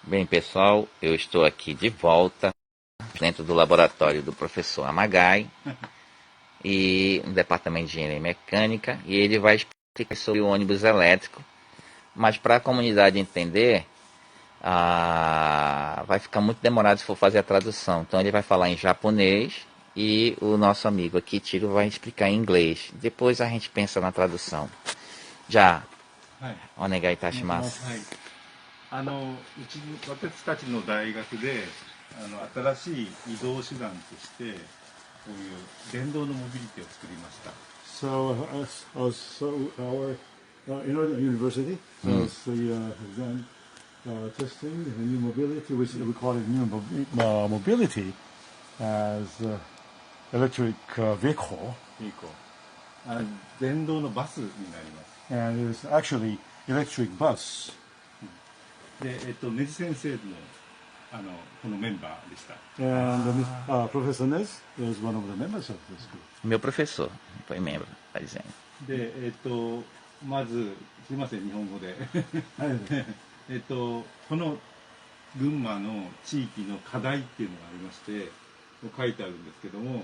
Bem, pessoal, eu estou aqui de volta dentro do laboratório do professor Amagai e no departamento de engenharia mecânica, e ele vai explicar sobre o ônibus elétrico, mas para a comunidade entender, vai ficar muito demorado se for fazer a tradução. Então ele vai falar em japonês e o nosso amigo aqui, Tiro, vai explicar em inglês. Depois a gente pensa na tradução. Já, はい、お願いいたします。はい、私たちの大学で新しい移動手段としてこういう電動のモビリティを作りました。So, our university does the exam testing the new mobility, which we call it new mobility, as electric vehicle, 電動のバスになります。and it's actually electric bus. で、根津先生のこのメンバーでした。And Professor Nez is one of the members of this group. Meu professor foi membro, está dizendo. で、まずすいません日本語でこの群馬の地域の課題っていうのがありまして書いてあるんですけども。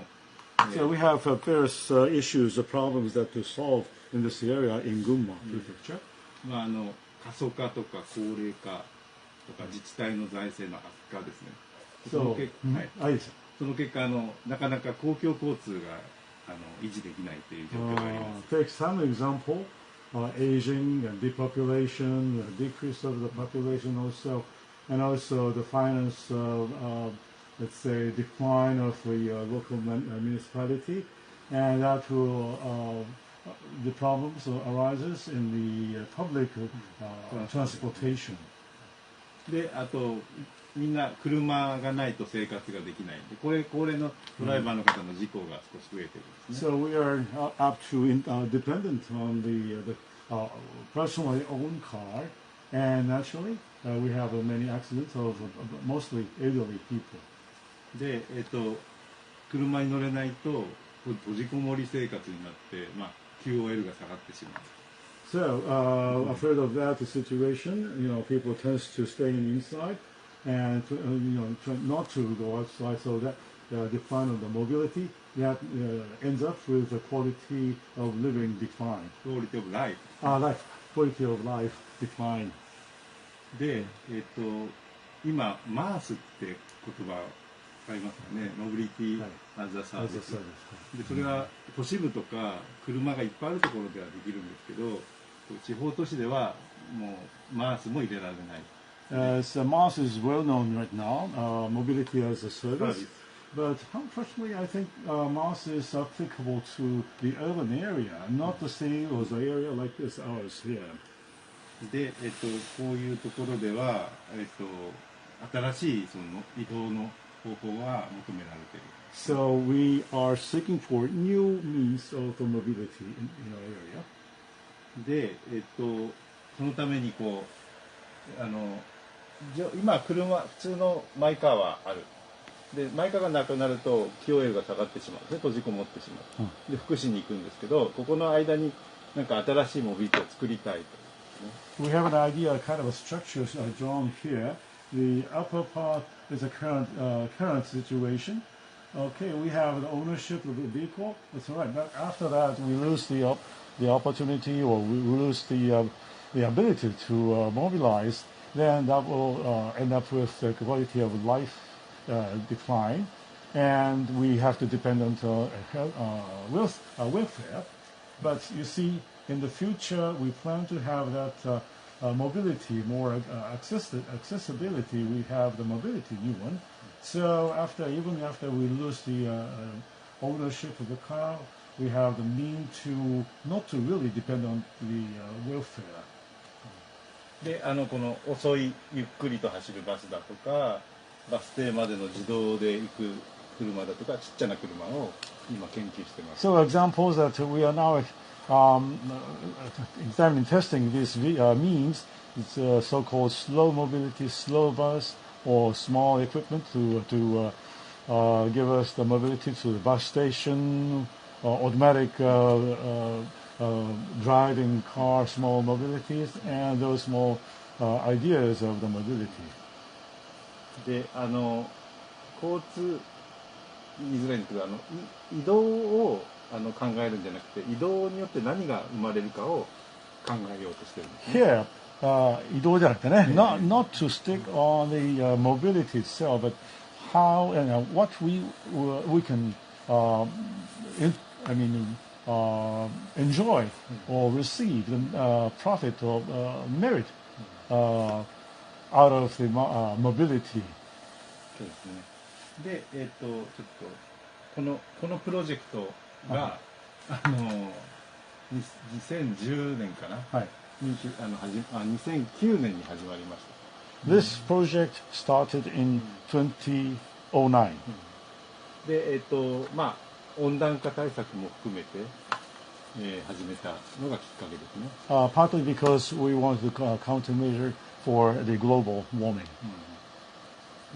So we have various issues, problems that to solve in this area in Gunma Prefecture. 過疎化とか高齢化とか自治体の財政の悪化ですね。その結果なかなか公共交通が維持できないという状況があります。Take some example, aging and depopulation, decrease of the population also, and also the finance, let's say, decline of the local municipality, and that will the problems arises in the public transportation. で、あとみんな車がないと生活ができないんで、高齢のドライバーの方の事故が少し増えてるんですね。So we are up to dependent on the personally owned car, and naturally we have many accidents of mostly elderly people. で、車に乗れないと閉じこもり生活になって、QOL が下がってしまう。So, afraid of that situation, people tend to stay inside and try not to go outside. So that decline of the mobility that ends up with the quality of living decline. Quality of life. Quality of life decline. で、今マースって言葉ありますかね。モビリティアザサービス。で、それは都市部とか車がいっぱいあるところではできるんですけど。地方都市ではもうマースも入れられない。So MAS is well known right now, mobility as a service. But unfortunately, I think MAS is applicable to the urban area, not the city or the area like this ours here. で、こういうところでは、新しいその移動の方法が求められている。So we are seeking for new means of mobility in our area. で、そのために今普通のマイカーはある。でマイカーがなくなると QOL が下がってしまう。で閉じこもってしまう。で福祉に行くんですけど、ここの間になんか新しいモビリティを作りたいと。We have an idea, kind of a structure drawn here. The upper part is a current situation. Okay, we have the ownership of the vehicle. That's all right. But after that, we lose the opportunity, or we lose the ability to mobilize. Then that will end up with the quality of life decline, and we have to depend on welfare. But you see, in the future, we plan to have that mobility, more accessibility. We have the mobility new one. So even after we lose the ownership of the car, we have the means to not to really depend on the welfare. で、この遅いゆっくりと走るバスだとか、バス停までの自動で行く車だとか、ちっちゃな車を今研究してます。So examples that we are now examining, testing these means, it's so-called slow mobility, slow bus, or small equipment to give us the mobility to the bus station, automatic driving car, small mobilities, and those small ideas of the mobility. で交通言いづらいんですけど移動を考えるんじゃなくて移動によって何が生まれるかを考えようとしてるんですね。Here, 移動じゃなくてね、not to stick on the mobility itself, but how and what we can, enjoy or receive the profit or merit out of the mobility. そうですね。で、ちょっとこのプロジェクトが2010年かな、はい、2009年に始まりました。This project started in 2009. で、温暖化対策も含めて、始めたのがきっかけですね。Partly because we wanted to countermeasure for the global warming.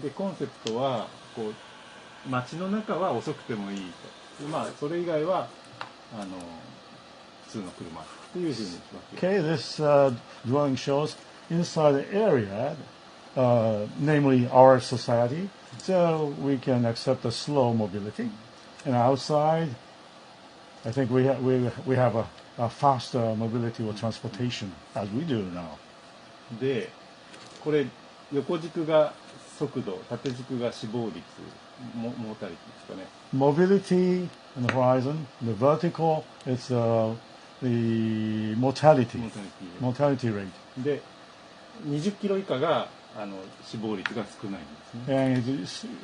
で、コンセプトは街の中は遅くてもいいと。それ以外は普通の車っていうふうにします。Okay, this drawing shows inside the area, namely our society, so we can accept the slow mobility. And outside, I think we have a faster mobility or transportation as we do now. で、これ横軸が速度、縦軸が死亡率、モータリティですかね。Mobility on the horizon, the vertical is the mortality rate. で、20キロ以下が死亡率が少ないんですね。And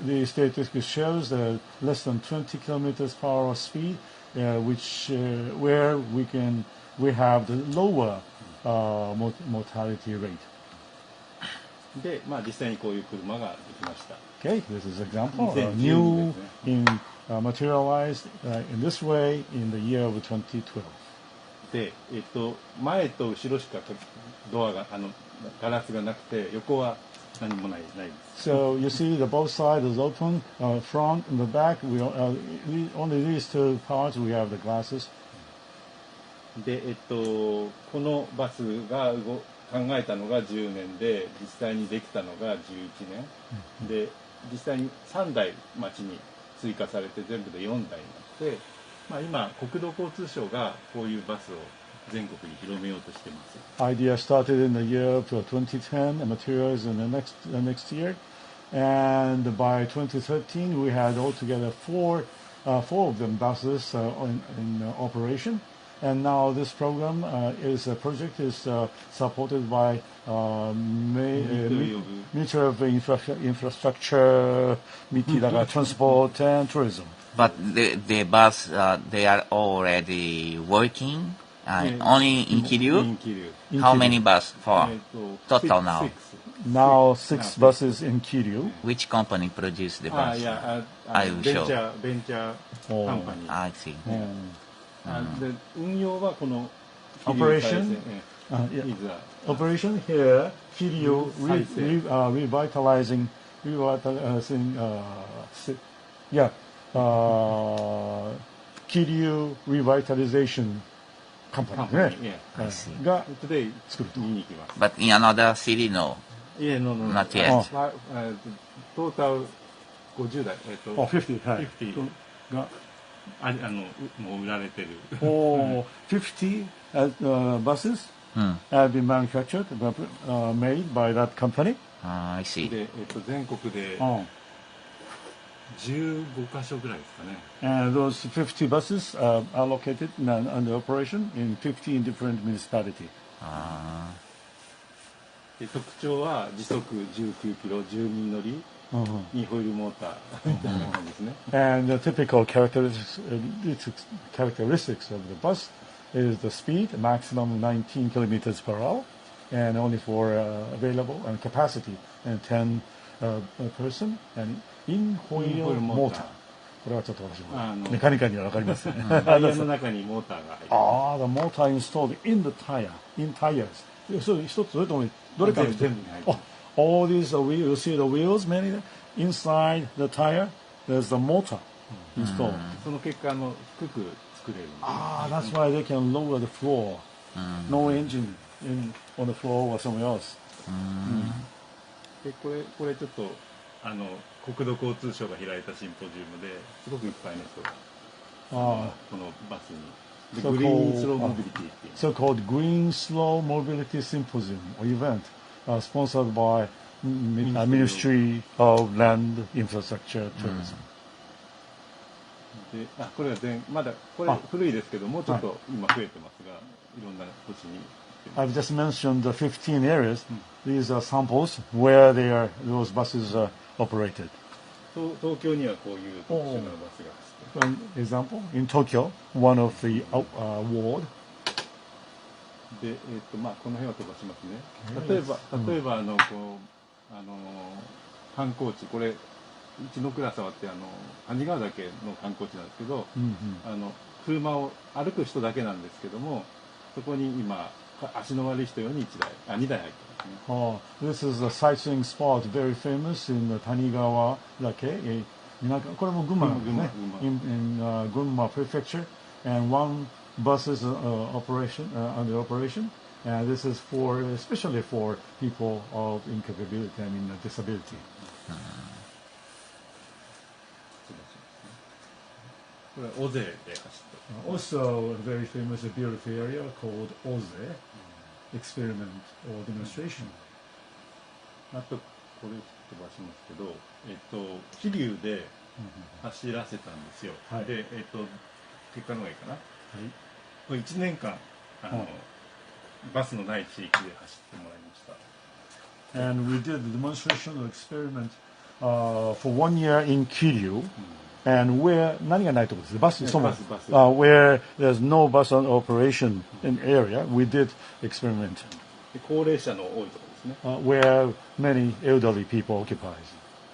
the statistic shows that less than 20 kilometers per hour speed, where we have the lower mortality rate. で、実際にこういう車ができました。Okay, this is an example. New materialized in this way in the year of 2012. で、前と後ろしかドアがガラスがなくて横は何もないです。So you see the both sides is open, front and the back. Only these two parts we have the glasses. で、このバスが考えたのが10年で実際にできたのが11年、で実際に3台町に追加されて全部で4台になって、今国土交通省がこういうバスを全国に広めようとしています。Idea started in the year of 2010 and materials in the next year, and by 2013 we had altogether four of them buses in operation. And now this program project is supported by Ministry of Infrastructure, Transport and Tourism. But the bus, they are already working only in Kiryu? In Kiryu. How many buses for total now? Now 6 buses in Kiryu. Which company produced the bus? I will ベンshow. チャーカンパニー。I see. で運用はこの Operation here, Kiryu revitalizing Kiryu revitalization company が作ると。But in another city, no. Not yet. トータル50台、50、はい。 50がもう売られてる。50 buses have been manufactured, made by that company. I see. で、全国で15カ所ぐらいですかね。And those 50 buses are located under operation in 15 different municipalities. で特徴は時速19キロ、10人乗り、2ホイールモーターみたいな感じですね。And the typical characteristics of the bus is the speed, maximum 19 kilometers per hour, and only for available and capacity and 10 person and in wheel motor. これはちょっと私もメカニカには分かりますね。タイヤの中にモーターが入る。the motor installed in the in tires. それ一つそれともどれか全部に入ってる。All these wheels, you see the wheels, many inside the tire, there's the motor installed. その結果低く作れる。That's why they can lower the floor. No engine on the floor or somewhere else. でこれちょっと国土交通省が開いたシンポジウムですごくいっぱいの人がこのバスにでグリーンスローモビリティっていう so-called Green Slow Mobility Symposium or event sponsored by Ministry of Land Infrastructure Tourism. でこれはまだこれ古いですけどもうちょっと今増えてますがいろんな土地に I've just mentioned the 15 areas. These are samples where those buses are operated. 東京にはこういう特殊なバスが走って An example, in Tokyo, one of the ward. で、この辺は飛ばしますね。例えば観光地これうちのクラスはって谷川岳の観光地なんですけど、車を歩く人だけなんですけども、そこに今足の悪い人用に2台入ってますね。This is a sightseeing spot very famous in Tanigawa Dake. これも群馬ですね。in Gunma Prefecture, and one bus is under operation, and this is especially for people of incapability, disability. これは尾瀬で走って Also, a very famous beautiful area called Oze experiment or demonstration. あとこれ飛ばしますけど、桐生で走らせたんですよ。で、結果の方がいいかな。これ1年間バスのない地域で走ってもらいました。And we did the demonstration or experiment for 1 year in Kiryu. And where 何がないところです。バス、where there's no bus operation in area, we did experiment. 高齢者の多いところですね。Where many elderly people occupies.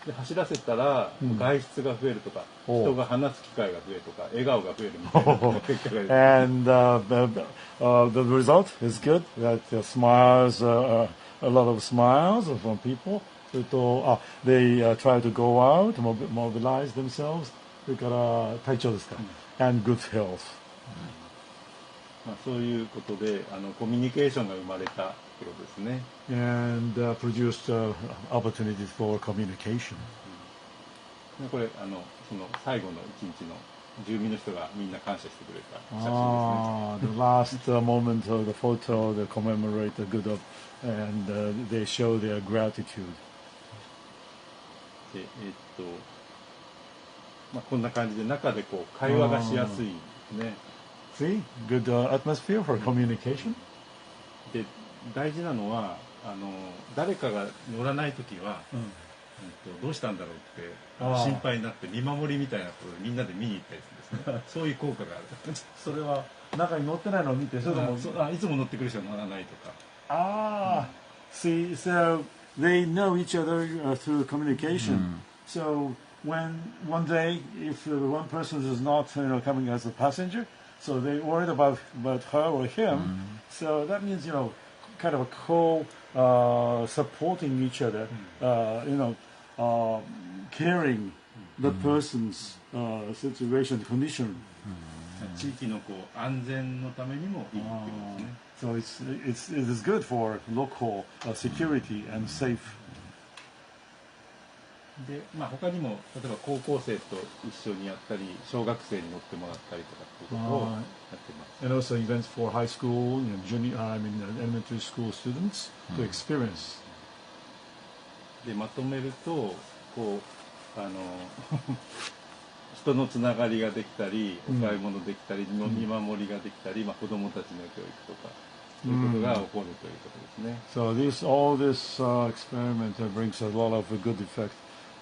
で走らせたら外出が増えるとか、人が話す機会が増えるとか、笑顔が増えるみたいな結果が。And the result is good. That smiles, a lot of smiles from people. They try to go out, mobilize themselves. それから体調ですか。And good health. そういうことでコミュニケーションが生まれたってことですね。And produced opportunities for communication. これその最後の一日の住民の人がみんな感謝してくれた写真ですね。The last moment of the photo, they commemorate the good of, and they show their gratitude. でこんな感じで中でこう会話がしやすいね。See, good atmosphere for communication. で大事なのは誰かが乗らないときは、どうしたんだろうって心配になって見守りみたいなことでみんなで見に行ったりするんですね。そういう効果がある。それは中に乗ってないのを見て、それともいつも乗ってくる人は乗らないとか。See, so they know each other through communication. So when one day, if one person is not, coming as a passenger, so they worried about her or him. So that means, kind of a supporting each other, caring the person's situation, condition. 地域の安全のためにもいいってことですね。So it is good for local security and safe. で、他にも例えば高校生と一緒にやったり、小学生に乗ってもらったりとかっていうことをやってます。And also events for high school, elementary school students to experience. でまとめると人のつながりができたり、お買い物できたり、見守りができたり、子どもたちの教育とかそういうことが起こるということですね。So all this experiment brings a lot of good effect.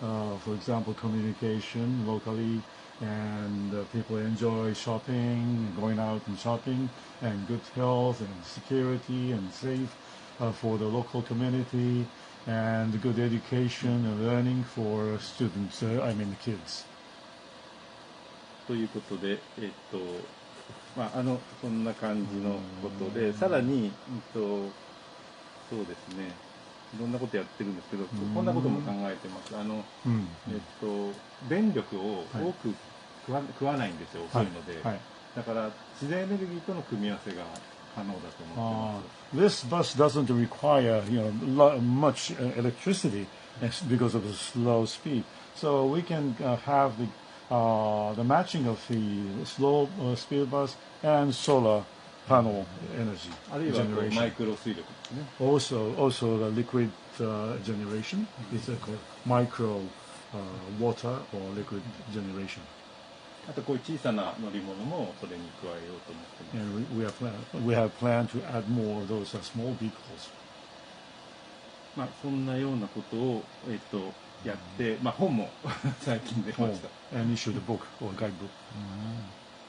For example, communication locally, and people enjoy shopping, going out and shopping, and good health and security and safe for the local community, and good education and learning for students, kids. ということで、そんな感じのことで、さらに、そうですね。いろんなことやってるんですけど、こんなことも考えてます。電力を多く食わないんですよ、遅いので。だから自然エネルギーとの組み合わせが可能だと思ってます。This bus doesn't require much electricity, because of the slow speed. So we can have the matching of the slow speed bus and solar panel energy あるいはこうマイ generation. クロ水力ですね。 Also the liquid generation is called micro water or liquid generation. あとこういう小さな乗り物もそれに加えようと思ってます。 And we have planned to add more of those small vehicles. まあそんなようなことをやって、まあ本も最近出ました。 And issue the book or guidebook.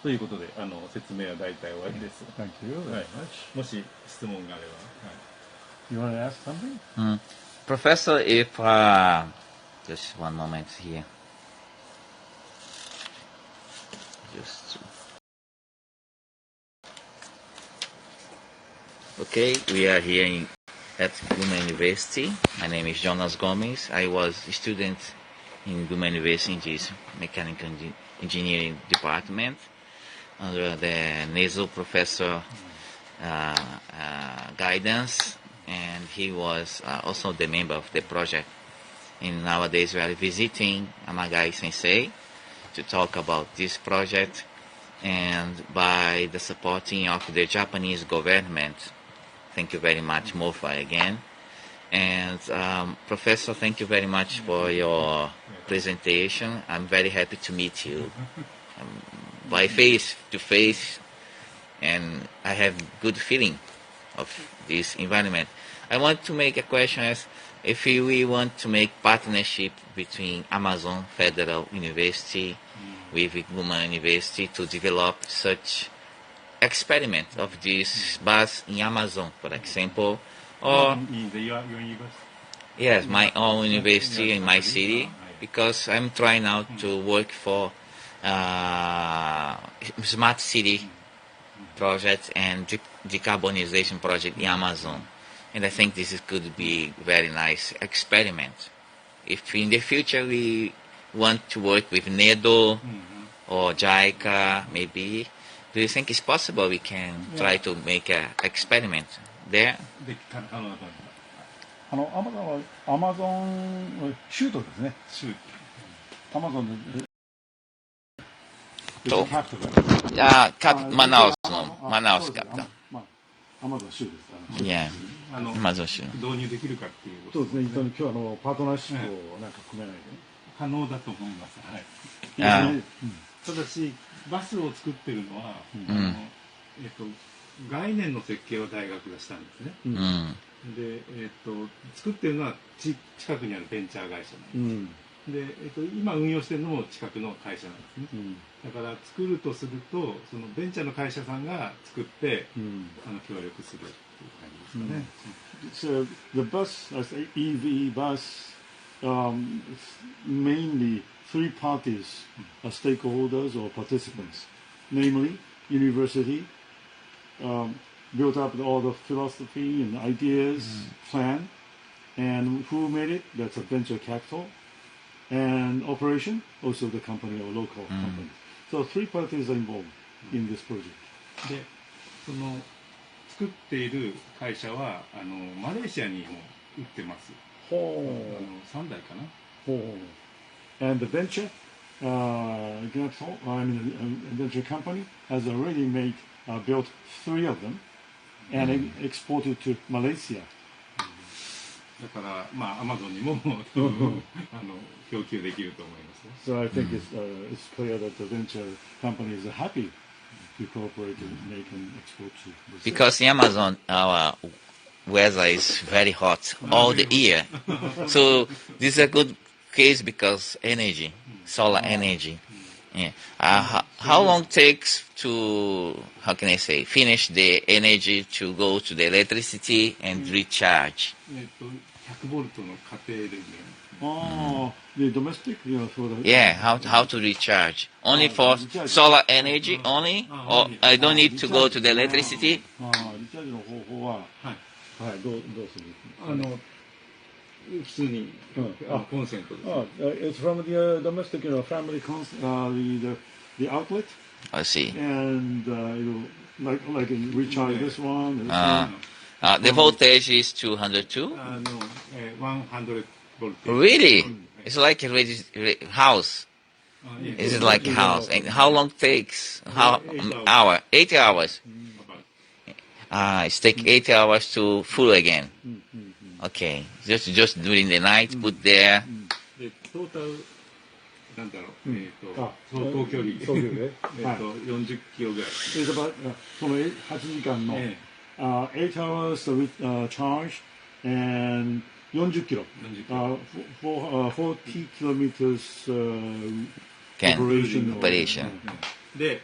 ということで説明は大体終わりです。 Thank you は very い much. もし質問があれば。はい You want to ask something? Professor, if just one moment here. Just okay, we are here at Gunma University. My name is Jonas Gomes. I was a student in Gunma University in this mechanical engineering department under the NASO professor guidance, and he was also the member of the project. And nowadays we are visiting Amagai Sensei to talk about this project, and by the supporting of the Japanese government. Thank you very much, Mofa, again. And Professor, thank you very much for your presentation. I'm very happy to meet you by face to face, and I have good feeling of this environment. I want to make a question as if we want to make partnership between Amazon Federal University with Gunma University to develop such experiment of this bus in Amazon, for example, or in your university? yes, my own university in my city, because I'm trying now to work for smart city project and decarbonization project in Amazon, and I think this could be very nice experiment. If in the future we want to work with NEDO or JICA, maybe, do you think it's possible we can try to make an experiment there? で可能だと思います。アマゾン州都ですね。州アマゾンの So, capital. Manaus, no, Manaus capital. アマゾン州です。Yeah, Amazon 州。導入できるかっていうこそとうですね。今日パートナーシップをなんか組めない可能だと思います。はい。あただしバスを作ってるのは、概念の設計を大学がしたんですね。で、作ってるのは近くにあるベンチャー会社なんです。で、今運用してるのも近くの会社なんですね。だから作るとするとそのベンチャーの会社さんが作って、協力するっていう感じですかね。So the bus, as EV bus, mainly three parties are stakeholders or participants, namely university, built up all the philosophy and ideas, plan, and who made it? That's a venture capital, and operation, also the company or local company. So three parties are involved in this project. で、その作っている会社はマレーシアにも売ってます。3台かな。And the venture capital, venture company has already built three of them and exported to Malaysia. だからまあアマゾンにも供給できると思います。So I think it's clear that the venture companies are happy to cooperate and make and export to Brazil. Because in Amazon, our weather is very hot all the year. So this is a good case because energy, solar energy. Yeah. How long takes to, how can I say, finish the energy to go to the electricity and recharge? 100ボルトの家庭電源。The domestic, for the Yeah, how to recharge? Only for solar energy only? Or I don't need to go to the electricity? リチャージの方法は、はい、どうする？普通にコンセントです。It's from the domestic, family the outlet. I see. And like recharge this one. The voltage is 202? 100 voltage. Really? はい It's like a house. あいえ Is it like a house? And how long takes? How 8 hour? 8 hours. about. It's take 8 hours to full again. Okay, just during the night, put there. で、トータル、なんだろう、あ走行距離、走行距離ねはい40キロぐらい。 It's about その8時間の、え8 hours charge and 40キロ。 40キロ。 40 kilometers Can operation. operation. で、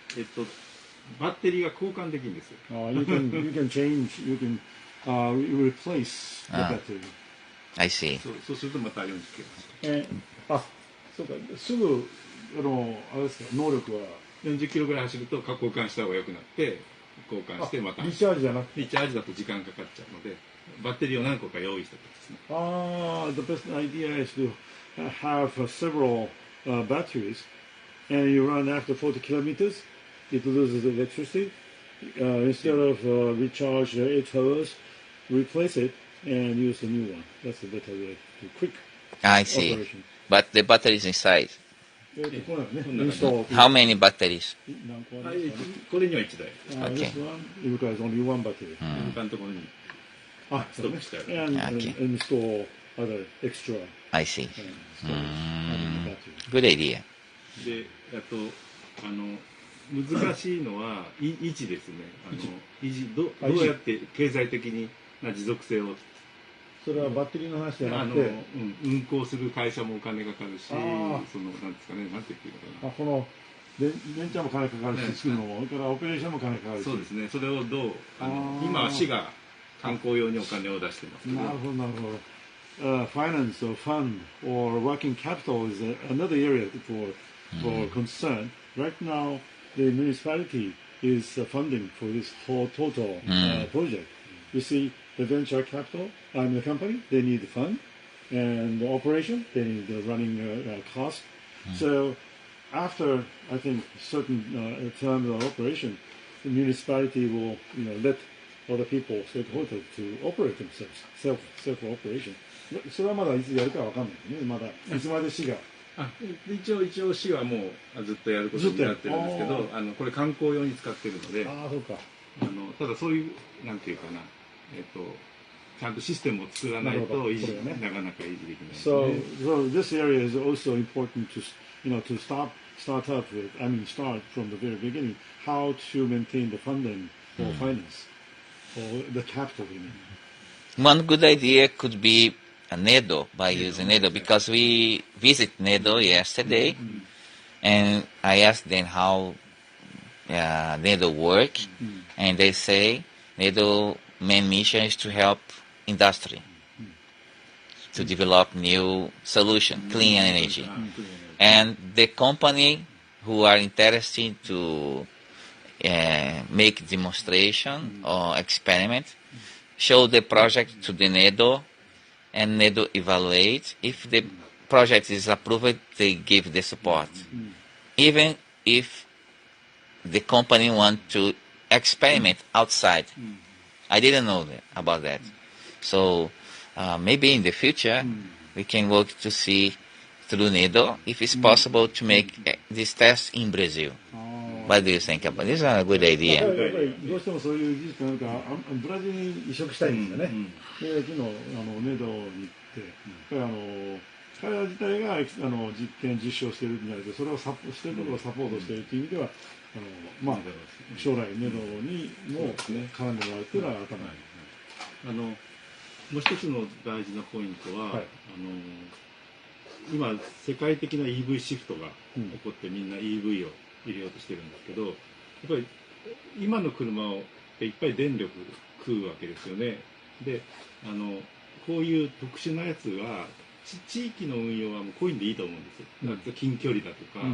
バッテリーが交換できるんですよ。You can change, you can replace the battery. I see. そうするとまた40キロ。あ、そうか、すぐ、あれですか、能力は、 40キロぐらい走ると交換した方が良くなって、交換してまた。リチャージじゃなくて。リチャージだと時間かかっちゃうので、バッテリーを何個か用意しておくんですね。The best idea is to have several batteries, and you run after 40 kilometers, it loses electricity. Instead of recharge 8 hours, replace it and use a new one. That's the better way to quick I see. operation. But the battery is inside. これね、こんな感じ。 install. How many batteries? 何個ああるんですかねこれには1台。 This one requires only one battery. 他のところに。Ah, Stopしてある。 and Okay. install other extra I see. battery. Good idea. で、難しいのは維持ですね。維持どうやって経済的な持続性をそれはバッテリーの話じゃなくて、運行する会社もお金かかるし、そのあなんですかね、なんて言っていいのかな。この電池も金かかるし、作るのも、それからオペレーションも金かかるし。そうですね。それをどうあー今は市が観光用にお金を出してますけど。なるほど、なるほど。Finance or fund or working capital is another area for concern. Right now, the municipality is funding for this whole total project. You see, the venture capital, the company, they need the fund, and the operation, they need the running cost. So, after I think certain terms of operation, the municipality will let other people, stakeholders, to operate themselves, self-operation. それはまだいつやるかわかんないね。まだいつまで市が。一応市はもうずっとやることになってるんですけど、これ観光用に使ってるので、ああ、そうか。ただそういうなんていうかな、ちゃんとシステムを作らないと維持なかなか維持できないですね。So this area is also important to to start up with. I mean, start from the very beginning. How to maintain the funding or finance or the capital. One good idea could be a Nedo, by using Nedo, because we visit Nedo yesterday, and I asked them how Nedo work, and they say Nedo main mission is to help industry to develop new solution, clean energy, and the company who are interested to make demonstration or experiment show the project to the Nedo, and Nedo evaluate. If the project is approved, they give the support. Even if the company want to experiment outside. I didn't know about that. So maybe in the future, we can work to see through Nedo if it's possible to make this test in Brazil. What do you think about this? Is a good やっ idea. ぱりどうしてもそういう技術があるからブラジルに移植したいんですよね。で昨日ネドに行ってやっぱり彼ら自体が実験実証しているんじゃなくてそれをしていることをサポートしているという意味ではまあ将来ネドにも絡んでもらうっていうのは頭に。もう一つの大事なポイントは、今世界的な EV シフトが起こってみんな EV を入れようとしてるんですけど、やっぱり今の車をいっぱい電力食うわけですよね。でこういう特殊なやつは地域の運用はもうこういうのでいいと思うんですよ。近距離だとか、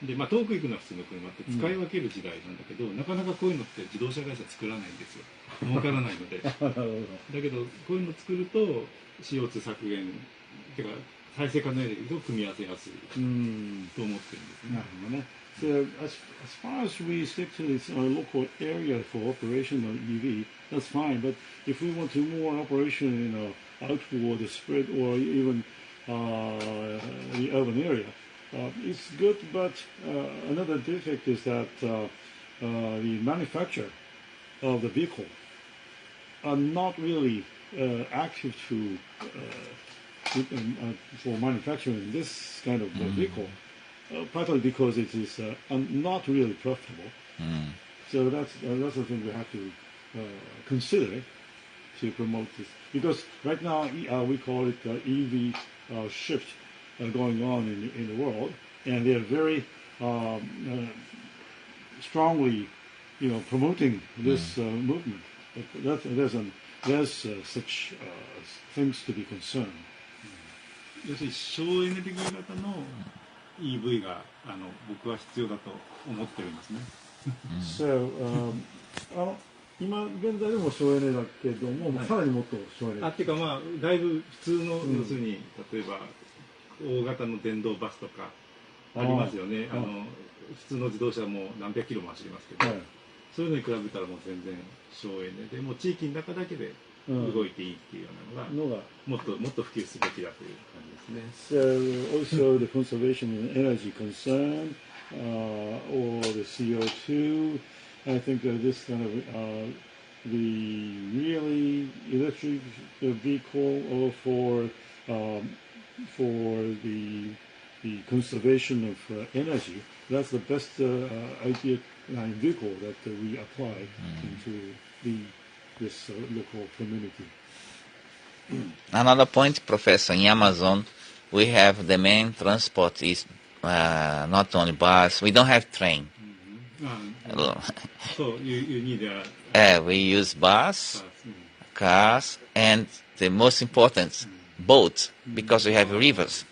で遠く行くのは普通の車って使い分ける時代なんだけど、なかなかこういうのって自動車会社作らないんですよ。儲からないので。だけどこういうのを作ると CO2 削減てか再生可能エネルギーと組み合わせやすいと思ってるんですね。なるほどね。So as far as we stick to this local area for operation of EV, that's fine. But if we want to more operation outward spread or even the urban area. It's good, but another defect is that the manufacturer of the vehicle are not really active to for manufacturing this kind of vehicle, partly because it is not really profitable. So that's the thing we have to consider to promote this. Because right now we call it EV shift going on in the world, and they're very strongly, promoting this movement. But there's such things to be concerned. 要するに省エネルギー型の EV が僕は必要だと思ってるんですね。So, 今現在でも省エネだけども、さらにもっと省エネ。っていうかだいぶ普通の、要するに例えば大型の電動バスとかありますよね。普通の自動車も何百キロも走りますけど、そういうのに比べたらもう全然省エネで、もう地域の中だけで動いていいっていうようなのがもっと普及すべきだという感じですね。So also the conservation of energy concern or the CO2, I think that this kind of the really electric vehicle or for the conservation of energy, that's the best idea vehicle that we apply into this local community. Another point, Professor, in Amazon, we have the main transport is not only bus. We don't have train. So you need we use bus, cars, and the most important, boats, because we have rivers.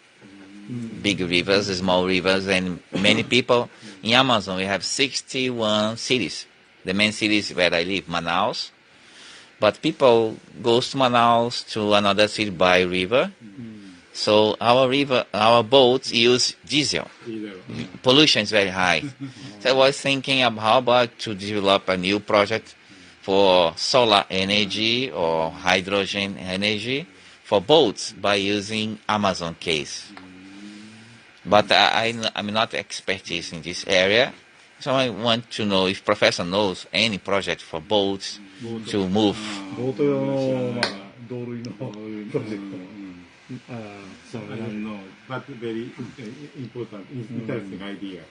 Big rivers, small rivers, and many people. In Amazon, we have 61 cities. The main cities where I live, Manaus. But people go to Manaus to another city by river. So our boats use diesel. Pollution is very high. So I was thinking of how about to develop a new project for solar energy or hydrogen energy for boats by using Amazon case. But I'm not expertise in this area. So I want to know if Professor knows any project for boats to move. ボート用の同類のプロジェクト。So I don't know, but very important, interesting idea.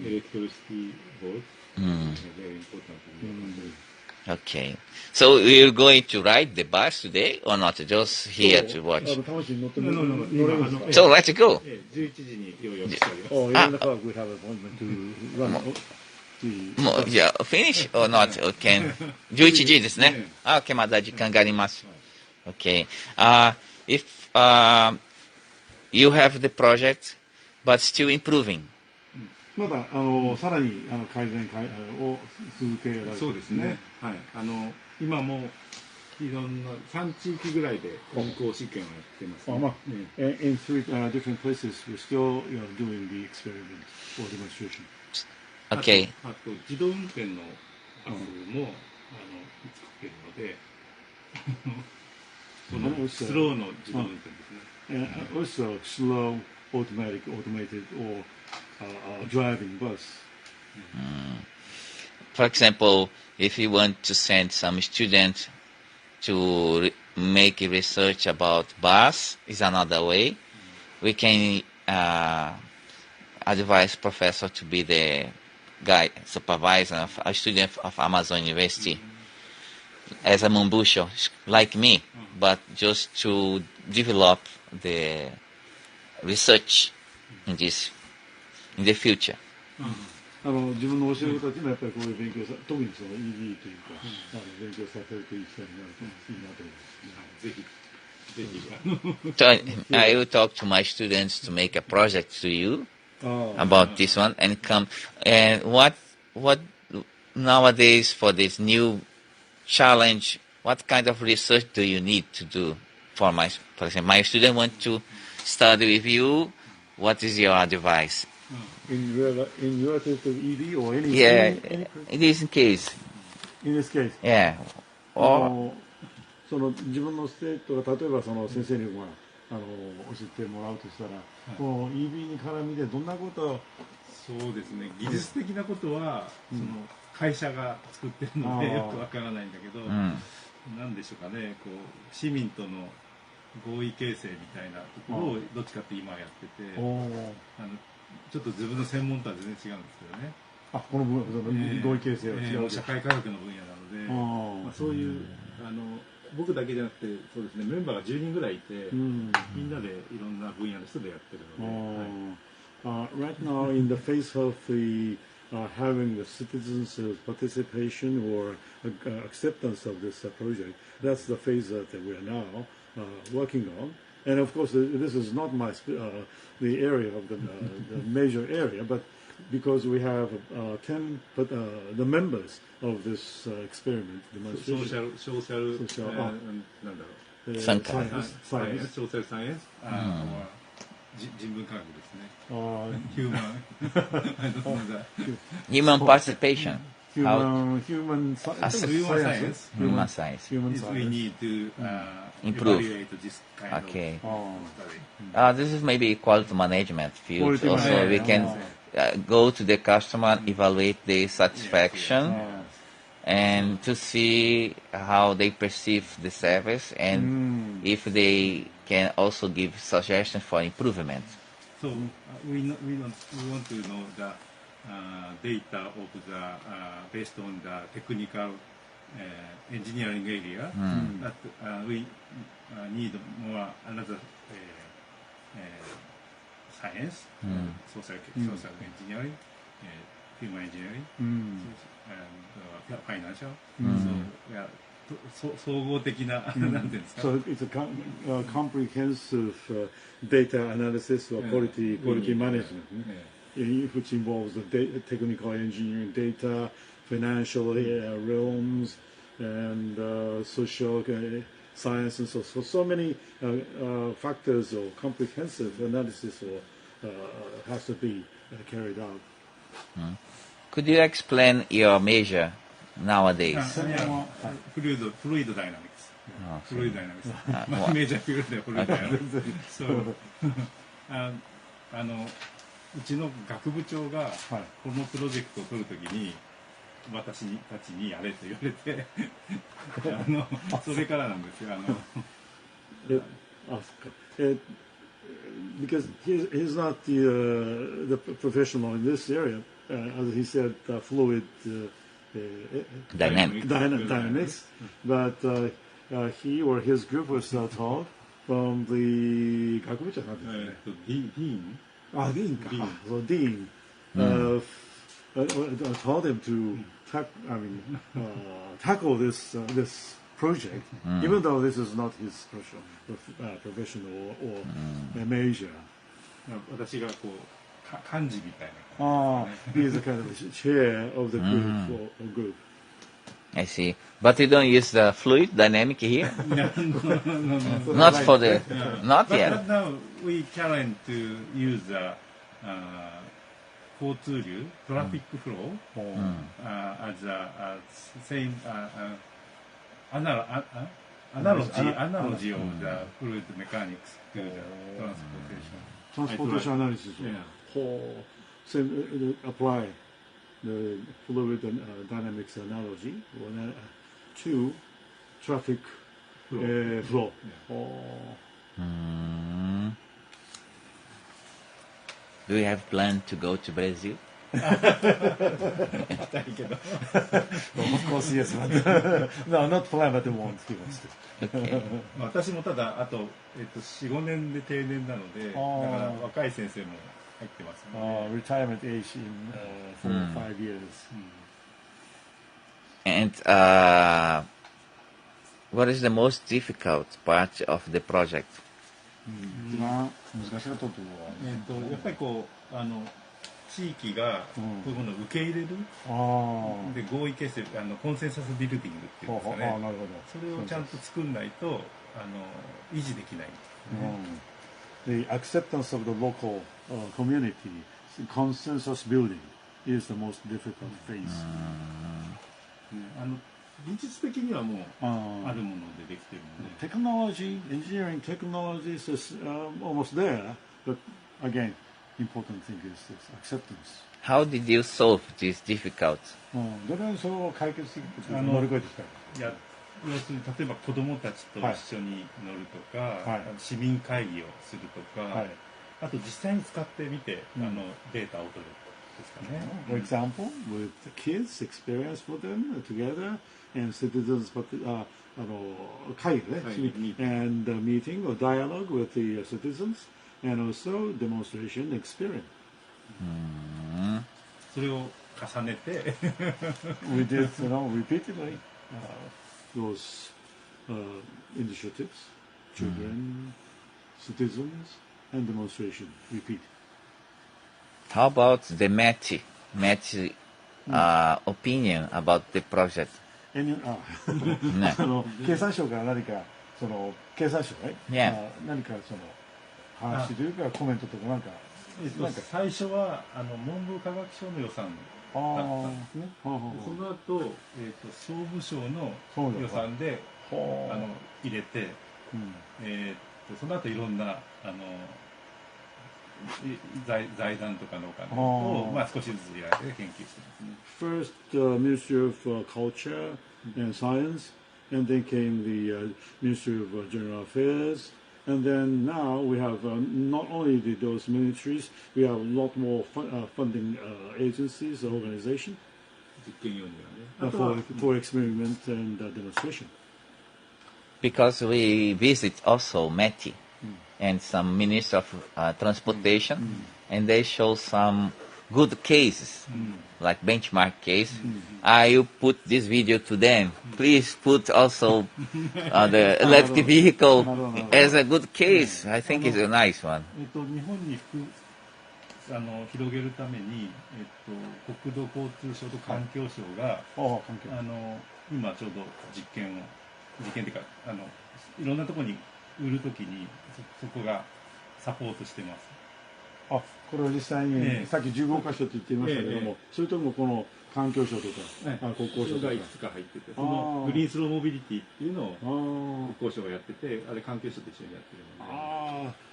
Electricity boat, very important. Okay. So you're going to ride the bus today or not? Just here to watch. So let's go. 11時に用意しております。Oh, 11 o'clock we have an appointment to run. じゃあ、finish or not? Okay. 11時ですね。OK、まだ時間があります。Okay. If you have the project, but still improving. まださらに改善を続けられる。そうですね。はい。今もいろんな3地域ぐらいで運行試験をやってますね。In three different places, we're still doing the experiment or demonstration. Okay. あと自動運転のバスも作っているので、このスローの自動運転ですね。Also slow, automated or driving bus. For example, if you want to send some student to make research about bus, is another way. We can advise professor to be the guy, supervisor of a student of Amazon University as a Mambusho, like me, but just to develop the research in the future. 自分の教える人たちもやっぱりこういう勉強特にその ED というか、勉強させるという機会になるといいなと思います。ぜひ。So I will talk to my students to make a project to you about this one and come. And what nowadays for this new challenge, what kind of research do you need to do for example, my student want to study with you. What is your advice? In relative to ED or any? Yeah, in this case. In this case. Yeah. Or その自分の生徒が例えばその先生に教えてもらうとしたら、この EV に絡みでどんなことを。そうですね、技術的なことは、その会社が作ってるのでよくわからないんだけど、なんでしょうかね、こう市民との合意形成みたいなところをどっちかって今やってて、ちょっと自分の専門とは全然違うんですけどね。この合意形成は違う、社会科学の分野なので、そういう僕だけじゃなくて、そうですね、メンバーが10人ぐらいいて、みんなでいろんな分野の人でやってるので。Right now, in the phase of the having the citizens' participation or acceptance of this project, that's the phase that we are now working on. And of course, this is not the area of the major area, but because we have 10 the members of this experiment, demonstration. Social, science. Social science, or 人文科学ですね。Human participation. Human science. Human science. We need to improve. evaluate this kind Okay. of study. This is maybe quality management field. Also, we can go to the customer and evaluate the satisfaction and to see how they perceive the service and if they can also give suggestions for improvement. So we want to know the data of the based on the technical engineering area that we need more another science, social engineering, human engineering, and financial. So 総合的ななんていうんですか。So it's a comprehensive data analysis or quality management, which involves the technical engineering data, financial realms, and social science, and so many factors or comprehensive analysis has to be carried out. Could you explain your major nowadays? Fluid dynamics. Fluid dynamics. Major fieldでfluid dynamics. So うちの学部長がこのプロジェクトを取るときに私たちにやれと言われてそれからなんですよ。Because he's not the professional in this area, as he said, fluid dynamics, but he or his group was taught from the dean told him to tackle this project, even though this is not his professional or major. 私がこう幹事みたいな。He is a kind of chair of the group. I see. But you don't use the fluid dynamic here? No. Not for the... Not But yet. now we trying to use the 交通流 traffic flow as a same analogy of the fluid mechanics to the Transportation analysis. So apply the fluid dynamics analogy to traffic flow. Do you have plan to go to Brazil? Of course, yes. But no, not plan, but want. He wants to. Okay. 私もただあと4、5年で定年なので、だから若い先生も入ってますね。Retirement age in 4 or 5 years. And what is the most difficult part of the project? 難しかったとやっぱりこう地域がこういうものを受け入れる、で合意形成コンセンサスビルディングっていうんですかね。それをちゃんと作んないと維持できない。The acceptance of the local community, consensus building, is the most difficult phase. 技術的にはもうあるものでできてるので。Technology, engineering technology is almost there, but again, important thing is this acceptance. How did you solve this difficult? どれにそれを解決することを乗り越えてきたか。いや、要するに例えば子どもたちと一緒に乗るとか、市民会議をするとか、あと実際に使ってみて、データを取るですかね。For example, with the kids, experience for them together, and citizens,会議ね、and meeting or dialogue with the citizens, and also demonstration experience. それを重ねてWe did, repeatedly those initiatives, children, citizens, and demonstration. Repeat. How about the Matty opinion about the project? 経産省から何か経産省何か話というかコメントとかなんか最初は文部科学省の予算だったんですね。その後、総務省の予算で入れて、その後いろんな財団とかのお金を少しずつやって研究してますね。First, Ministry of Culture and Science, and then came the Ministry of General Affairs, and then now we have not only those ministries, we have a lot more funding agencies, organizations for experiment and demonstration. Because we visit also METI and some Ministry of Transportation, and they show some good cases, like benchmark case. I put this video to them. Please put also the electric vehicle as a good case. I think it's a nice one. 日本に広げるために、国土交通省と環境省が今ちょうど実験っていうかいろんなところに売るときにそこがサポートしてます。これは実際に、さっき15カ所と言っていましたけども、それともこの環境省とか、国交省とかがいくつか入ってて、そのグリーンスローモビリティっていうのを国交省がやってて、あれ環境省と一緒にやってるので。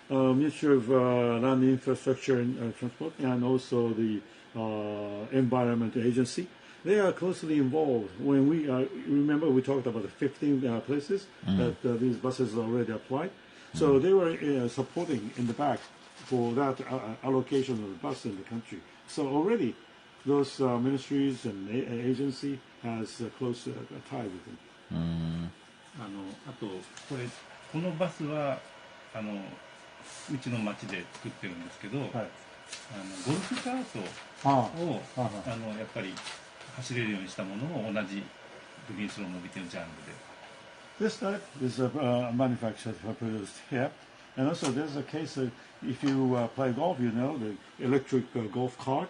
Ministry of Land Infrastructure and Transport, and also the Environment Agency. They are closely involved. When we remember, we talked about the 15 places that these buses already applied. So they were supporting in the back for that allocation of the bus in the country. So already those ministries and agency has a close tie with them. あとこのバスはうちの町で作ってるんですけど、ゴルフカートをやっぱり走れるようにしたものも同じグリーンスローモビリティのジャンルで。This type is manufactured produced here, and also there's a case of if you play golf, you know the electric golf cart,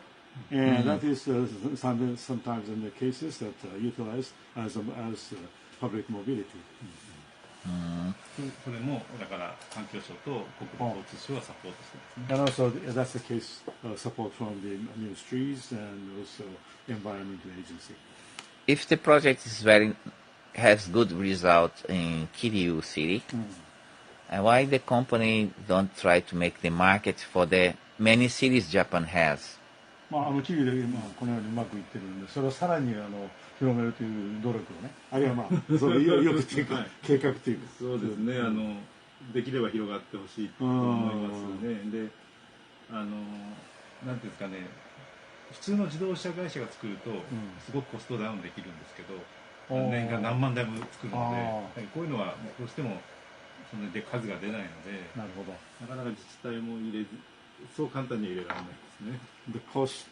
and that is sometimes in the cases that utilized as public mobility. それもだから環境省と国土交通省はサポートしてますね。And also that's the case support from the ministries and also environmental agency. If the project has good results in Kiryu City, why the company don't try to make the market for the many cities Japan has? 企業でこのようにうまくいってるので、それをさらに広めるという努力をね、あるいはそれよく計画というか。そうですね。できれば広がってほしいと思いますね。で、なんていうんですかね、普通の自動車会社が作るとすごくコストダウンできるんですけど、年間何万台も作るので、こういうのはどうしてもそれで数が出ないので、なかなか自治体もそう簡単に入れられないですね。The cost,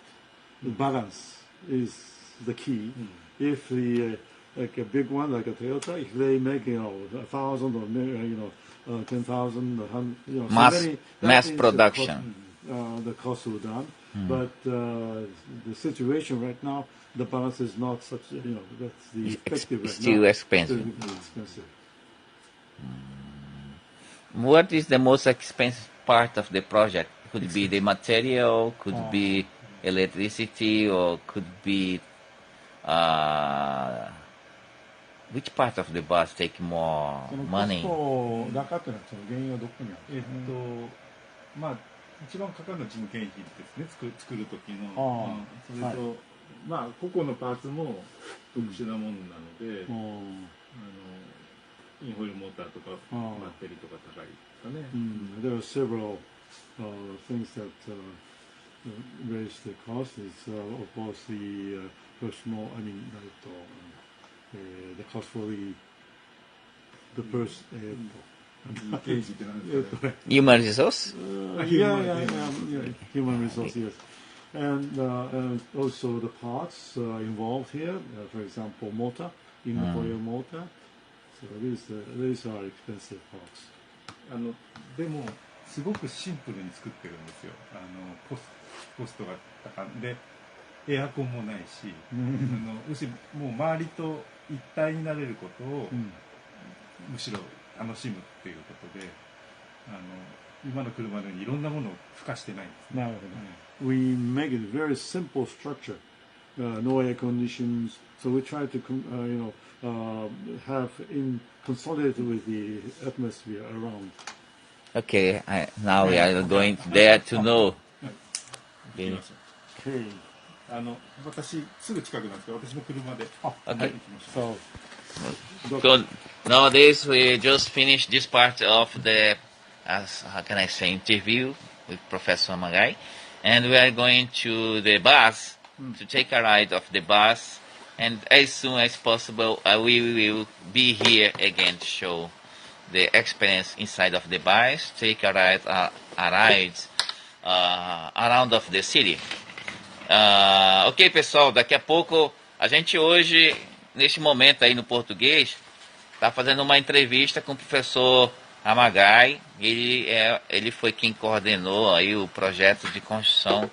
the balance is the key. If like a big one like a Toyota, if they make 1,000 or 10,000, mass production, the cost will down. But the situation right now, the balance is not such. That's the effective right still now. expensive. Still expensive. What is the most expensive part of the project? Could be the material, could be electricity, or could be which part of the bus take more そのコス money? ト高っていうのはその原因はどこにある？まあ一番かかるのは人件費ですね。作る時の、ああそれと、まあ個々のパーツも特殊なものなので、インホイールモーターとかバッテリーとか高いですかね。There are several things that raise the cost. It's of course the personal. I mean, the cost for the person. 経費って何ですかね。Human resource? Yeah, human resource, yes. And also the parts involved here, for example, motor, in-foil motor. So these are expensive parts. でもすごくシンプルに作ってるんですよ。コストが高いで、エアコンもないし、要するにもう周りと一体になれることを、むしろ楽しむっていうことで、今の車のようにいろんなものを付加してないんですね。なるほど。We make it very simple structure, no air conditions. So we try to, have consolidated with the atmosphere around. Okay, now we are going there to know. 行きましょう。Okay. 私すぐ近くなんですけど、私の車で。Okay. 行きましょう。 So, Good. Nowadays, we just finished this part of the, how can I say, interview with Professor Amagai. And we are going to the bus to take a ride of the bus. And as soon as possible, we will be here again to show the experience inside of the bus, take a ride around of the city. Ok, pessoal, daqui a pouco, a gente hoje, neste momento aí no português, está fazendo uma entrevista com o professor Amagai. Ele foi quem coordenou aí o projeto de construção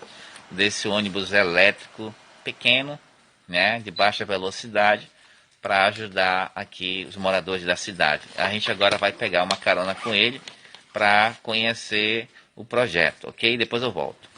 desse ônibus elétrico pequeno, né, de baixa velocidade, para ajudar aqui os moradores da cidade. A gente agora vai pegar uma carona com ele para conhecer o projeto, ok? Depois eu volto.